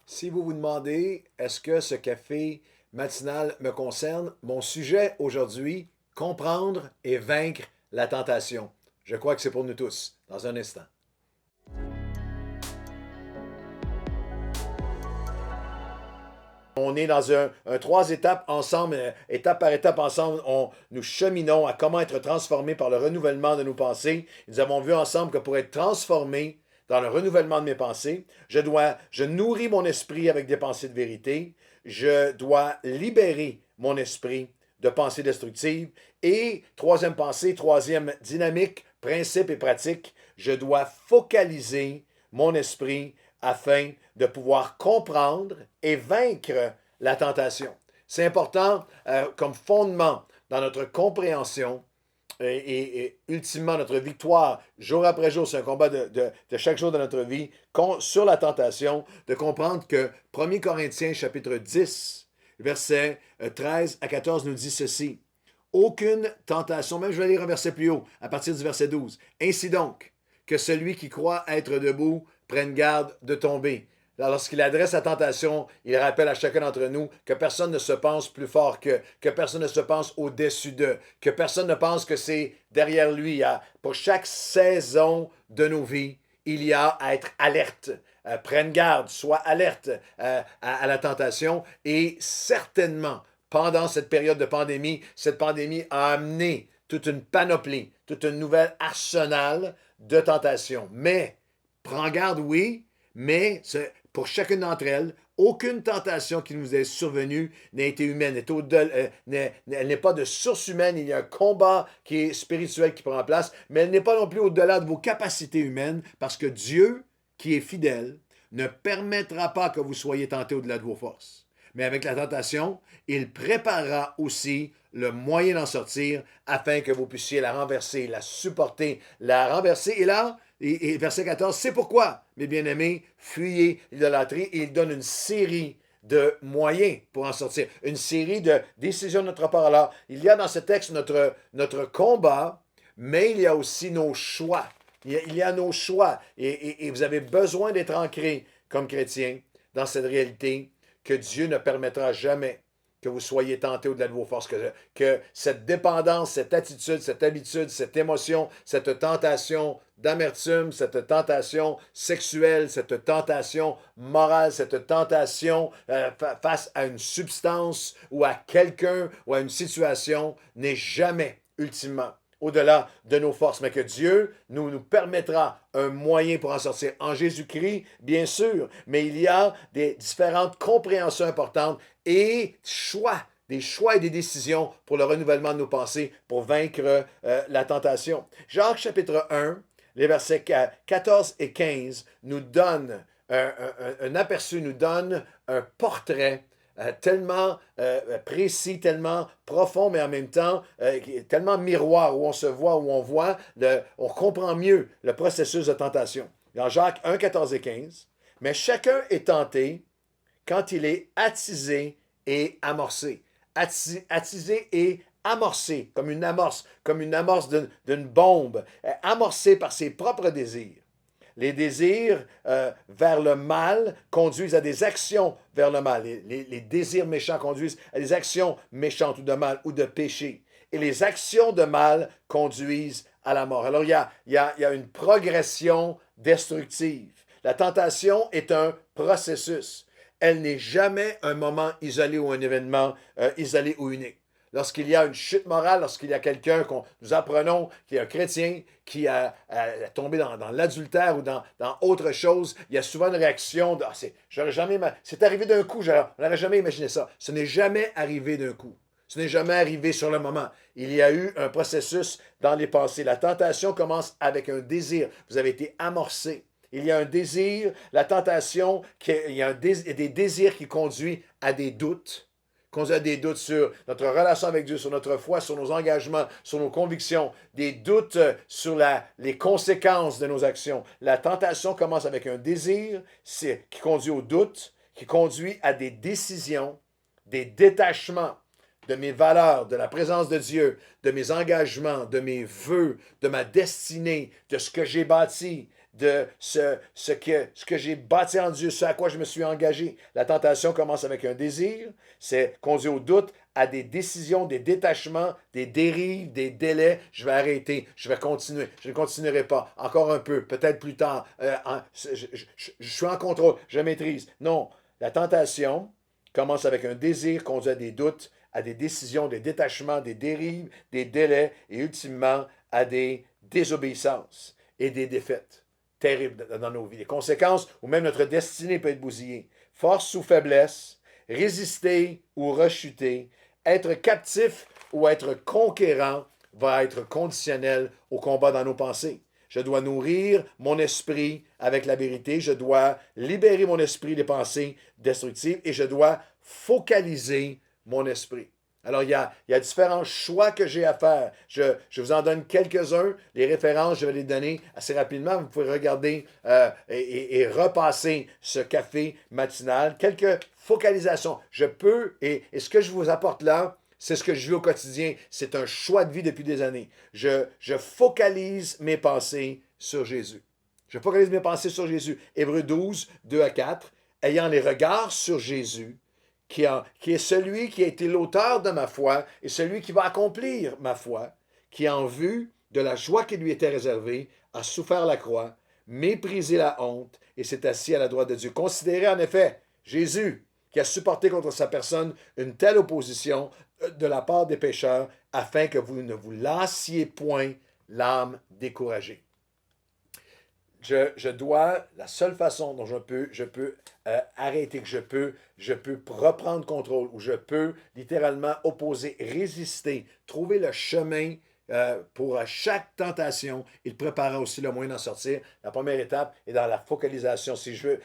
Si vous vous demandez, est-ce que ce café matinal me concerne, mon sujet aujourd'hui, comprendre et vaincre la tentation. Je crois que c'est pour nous tous, dans un instant. On est dans trois étapes ensemble, étape par étape ensemble, nous cheminons à comment être transformés par le renouvellement de nos pensées. Nous avons vu ensemble que pour être transformé dans le renouvellement de mes pensées, je nourris mon esprit avec des pensées de vérité, je dois libérer mon esprit de pensées destructives et troisième pensée, troisième dynamique, principe et pratique, je dois focaliser mon esprit afin de pouvoir comprendre et vaincre la tentation. C'est important comme fondement dans notre compréhension et ultimement notre victoire jour après jour, c'est un combat de chaque jour de notre vie sur la tentation, de comprendre que 1 Corinthiens chapitre 10, versets 13 à 14 nous dit ceci. Aucune tentation, même je vais lire un verset plus haut, à partir du verset 12. Ainsi donc, que celui qui croit être debout prenne garde de tomber. Lorsqu'il adresse la tentation, il rappelle à chacun d'entre nous que personne ne se pense plus fort que personne ne se pense au-dessus d'eux, que personne ne pense que c'est derrière lui. Pour chaque saison de nos vies, il y a à être alerte. Prenne garde, sois alerte à la tentation et certainement, pendant cette période de pandémie, cette pandémie a amené toute une panoplie, toute une nouvelle arsenal de tentations. Mais, prends garde, oui, mais pour chacune d'entre elles, aucune tentation qui nous est survenue n'a été humaine, elle n'est pas de source humaine, il y a un combat qui est spirituel qui prend place, mais elle n'est pas non plus au-delà de vos capacités humaines, parce que Dieu, qui est fidèle, ne permettra pas que vous soyez tentés au-delà de vos forces. Mais avec la tentation, il préparera aussi le moyen d'en sortir afin que vous puissiez la renverser, la supporter, la renverser. Et là, et verset 14, c'est pourquoi, mes bien-aimés, fuyez l'idolâtrie. Et il donne une série de moyens pour en sortir, une série de décisions de notre part. Alors, il y a dans ce texte notre combat, mais il y a aussi nos choix. Il y a nos choix. Et vous avez besoin d'être ancré comme chrétien dans cette réalité que Dieu ne permettra jamais que vous soyez tentés au-delà de vos forces, que cette dépendance, cette attitude, cette habitude, cette émotion, cette tentation d'amertume, cette tentation sexuelle, cette tentation morale, cette tentation face à une substance ou à quelqu'un ou à une situation n'est jamais, ultimement, au-delà de nos forces, mais que Dieu nous permettra un moyen pour en sortir. En Jésus-Christ, bien sûr, mais il y a des différentes compréhensions importantes et des choix et des décisions pour le renouvellement de nos pensées, pour vaincre la tentation. Jacques chapitre 1, les versets 14 et 15 nous donnent un aperçu, nous donnent un portrait tellement précis, tellement profond, mais en même temps tellement miroir, où on se voit, où on voit, on comprend mieux le processus de tentation. Dans Jacques 1, 14 et 15, mais chacun est tenté quand il est attisé et amorcé. Attisé et amorcé, comme une amorce d'une bombe, amorcé par ses propres désirs. Les désirs vers le mal conduisent à des actions vers le mal. Les désirs méchants conduisent à des actions méchantes ou de mal ou de péché. Et les actions de mal conduisent à la mort. Alors, il y a une progression destructive. La tentation est un processus. Elle n'est jamais un moment isolé ou un événement isolé ou unique. Lorsqu'il y a une chute morale, lorsqu'il y a quelqu'un qu'on nous apprenons qui est un chrétien, qui a tombé dans l'adultère ou dans autre chose, il y a souvent une réaction de c'est arrivé d'un coup, on n'aurait jamais imaginé ça. Ce n'est jamais arrivé d'un coup. Ce n'est jamais arrivé sur le moment. Il y a eu un processus dans les pensées. La tentation commence avec un désir. Vous avez été amorcé. Il y a un désir, la tentation, il y a des désirs qui conduisent à des doutes, conduisent à des doutes sur notre relation avec Dieu, sur notre foi, sur nos engagements, sur nos convictions, des doutes sur les conséquences de nos actions. La tentation commence avec un désir qui conduit au doute, qui conduit à des décisions, des détachements de mes valeurs, de la présence de Dieu, de mes engagements, de mes vœux, de ma destinée, de ce que j'ai bâti, de ce que j'ai bâti en Dieu, ce à quoi je me suis engagé. La tentation commence avec un désir, c'est conduit au doute, à des décisions, des détachements, des dérives, des délais. Je vais arrêter, je vais continuer, je ne continuerai pas. Encore un peu, peut-être plus tard. Je suis en contrôle, je maîtrise. Non, la tentation commence avec un désir, conduit à des doutes, à des décisions, des détachements, des dérives, des délais et ultimement à des désobéissances et des défaites terribles dans nos vies. Les conséquences ou même notre destinée peut être bousillée. Force ou faiblesse, résister ou rechuter, être captif ou être conquérant va être conditionnel au combat dans nos pensées. Je dois nourrir mon esprit avec la vérité. Je dois libérer mon esprit des pensées destructives et je dois focaliser mon esprit. Alors, il y a différents choix que j'ai à faire. Je vous en donne quelques-uns. Les références, je vais les donner assez rapidement. Vous pouvez regarder et repasser ce café matinal. Quelques focalisations. Je peux, et ce que je vous apporte là, c'est ce que je vis au quotidien. C'est un choix de vie depuis des années. Je focalise mes pensées sur Jésus. Je focalise mes pensées sur Jésus. Hébreux 12, 2 à 4. Ayant les regards sur Jésus, qui est celui qui a été l'auteur de ma foi et celui qui va accomplir ma foi, qui en vue de la joie qui lui était réservée, a souffert la croix, méprisé la honte et s'est assis à la droite de Dieu. Considérez en effet Jésus, qui a supporté contre sa personne une telle opposition de la part des pécheurs, afin que vous ne vous lassiez point l'âme découragée. Je dois, la seule façon dont je peux arrêter, que je peux reprendre contrôle, ou je peux littéralement opposer, résister, trouver le chemin pour chaque tentation, il préparera aussi le moyen d'en sortir. La première étape est dans la focalisation. Si je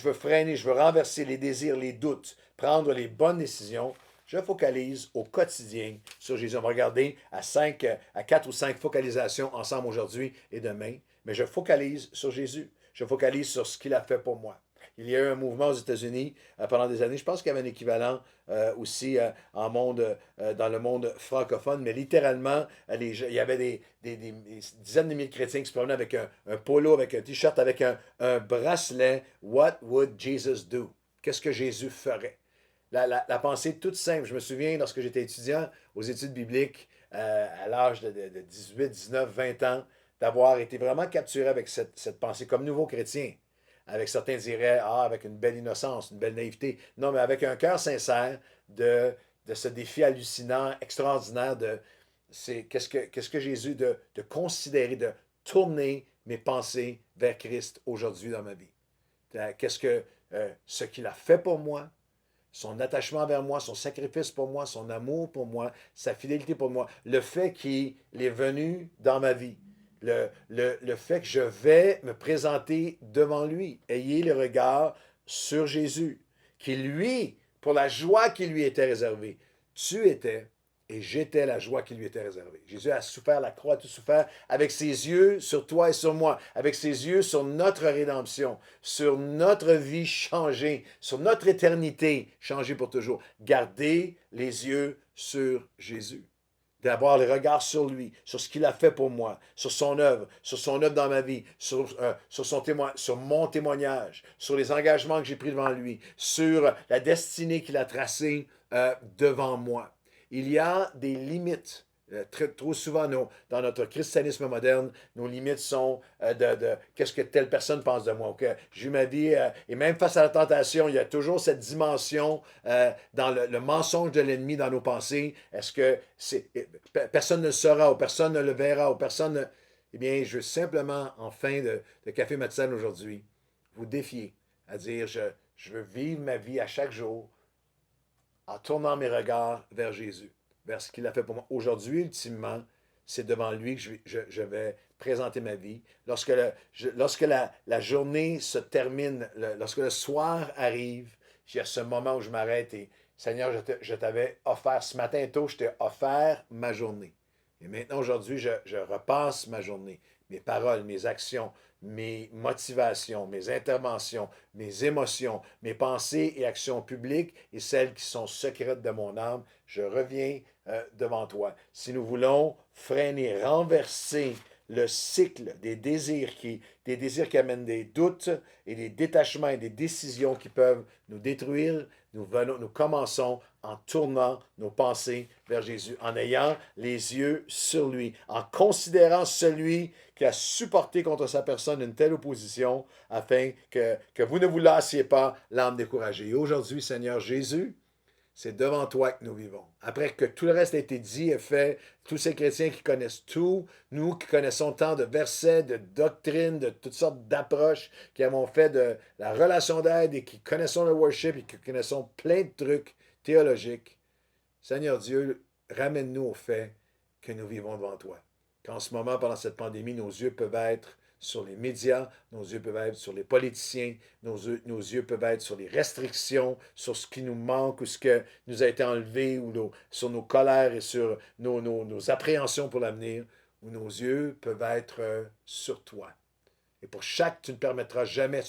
veux freiner, je veux renverser les désirs, les doutes, prendre les bonnes décisions, je focalise au quotidien sur Jésus. On va regarder à 4 ou 5 focalisations ensemble aujourd'hui et demain. Mais je focalise sur Jésus. Je focalise sur ce qu'il a fait pour moi. Il y a eu un mouvement aux États-Unis pendant des années. Je pense qu'il y avait un équivalent aussi dans le monde francophone, mais littéralement, il y avait des dizaines de milliers de chrétiens qui se promenaient avec un polo, avec un t-shirt, avec un bracelet. What would Jesus do? Qu'est-ce que Jésus ferait? La pensée toute simple. Je me souviens, lorsque j'étais étudiant aux études bibliques, à l'âge de 18, 19, 20 ans, d'avoir été vraiment capturé avec cette pensée comme nouveau chrétien. Avec certains diraient, avec une belle innocence, une belle naïveté. Non, mais avec un cœur sincère de ce défi hallucinant, extraordinaire qu'est-ce que Jésus, de considérer, de tourner mes pensées vers Christ aujourd'hui dans ma vie. Ce qu'il a fait pour moi, son attachement vers moi, son sacrifice pour moi, son amour pour moi, sa fidélité pour moi, le fait qu'il est venu dans ma vie. Le fait que je vais me présenter devant lui. Ayez le regard sur Jésus, qui lui, pour la joie qui lui était réservée, tu étais et j'étais la joie qui lui était réservée. Jésus a souffert la croix, a tout souffert avec ses yeux sur toi et sur moi, avec ses yeux sur notre rédemption, sur notre vie changée, sur notre éternité changée pour toujours. Gardez les yeux sur Jésus. D'avoir le regard sur lui, sur ce qu'il a fait pour moi, sur son œuvre dans ma vie, sur mon témoignage, sur les engagements que j'ai pris devant lui, sur la destinée qu'il a tracée devant moi. Il y a des limites. Trop souvent, dans notre christianisme moderne, nos limites sont de qu'est-ce que telle personne pense de moi. Okay? J'ai eu ma vie, et même face à la tentation, il y a toujours cette dimension dans le mensonge de l'ennemi dans nos pensées. Est-ce que personne ne le saura, ou personne ne le verra, ou personne ne... Eh bien, je veux simplement, en fin de Café Matinal aujourd'hui, vous défier à dire, je veux vivre ma vie à chaque jour en tournant mes regards vers Jésus, vers ce qu'il a fait pour moi. Aujourd'hui, ultimement, c'est devant lui que je vais présenter ma vie. Lorsque la journée se termine, lorsque le soir arrive, il y a ce moment où je m'arrête et Seigneur, je t'avais offert, ce matin tôt, je t'ai offert ma journée. Et maintenant, aujourd'hui, je repasse ma journée, mes paroles, mes actions, mes motivations, mes interventions, mes émotions, mes pensées et actions publiques et celles qui sont secrètes de mon âme. Je reviens devant toi. Si nous voulons freiner, renverser le cycle des désirs qui amènent des doutes et des détachements et des décisions qui peuvent nous détruire, nous commençons en tournant nos pensées vers Jésus, en ayant les yeux sur lui, en considérant celui qui a supporté contre sa personne une telle opposition, afin que vous ne vous lassiez pas, l'âme découragée. Et aujourd'hui, Seigneur Jésus, c'est devant toi que nous vivons. Après que tout le reste a été dit et fait, tous ces chrétiens qui connaissent tout, nous qui connaissons tant de versets, de doctrines, de toutes sortes d'approches, qui avons fait de la relation d'aide et qui connaissons le worship et qui connaissons plein de trucs théologiques, Seigneur Dieu, ramène-nous au fait que nous vivons devant toi. Qu'en ce moment, pendant cette pandémie, nos yeux peuvent être sur les médias, nos yeux peuvent être sur les politiciens, nos yeux peuvent être sur les restrictions, sur ce qui nous manque ou ce qui nous a été enlevé, ou sur nos colères et sur nos appréhensions pour l'avenir, ou nos yeux peuvent être sur toi. Et pour chaque, tu ne permettras jamais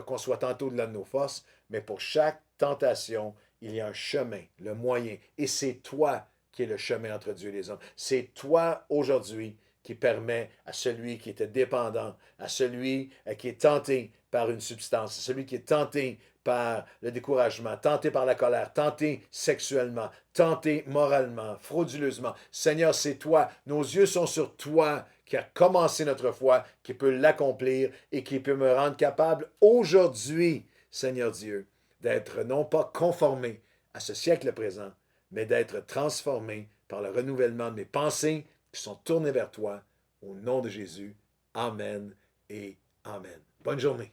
qu'on soit tantôt de là de nos forces, mais pour chaque tentation, il y a un chemin, le moyen, et c'est toi qui es le chemin entre Dieu et les hommes. C'est toi aujourd'hui qui permet à celui qui était dépendant, à celui qui est tenté par une substance, à celui qui est tenté par le découragement, tenté par la colère, tenté sexuellement, tenté moralement, frauduleusement. Seigneur, c'est toi. Nos yeux sont sur toi qui a commencé notre foi, qui peut l'accomplir et qui peut me rendre capable aujourd'hui, Seigneur Dieu, d'être non pas conformé à ce siècle présent, mais d'être transformé par le renouvellement de mes pensées qui sont tournées vers toi. Au nom de Jésus, Amen et Amen. Bonne journée.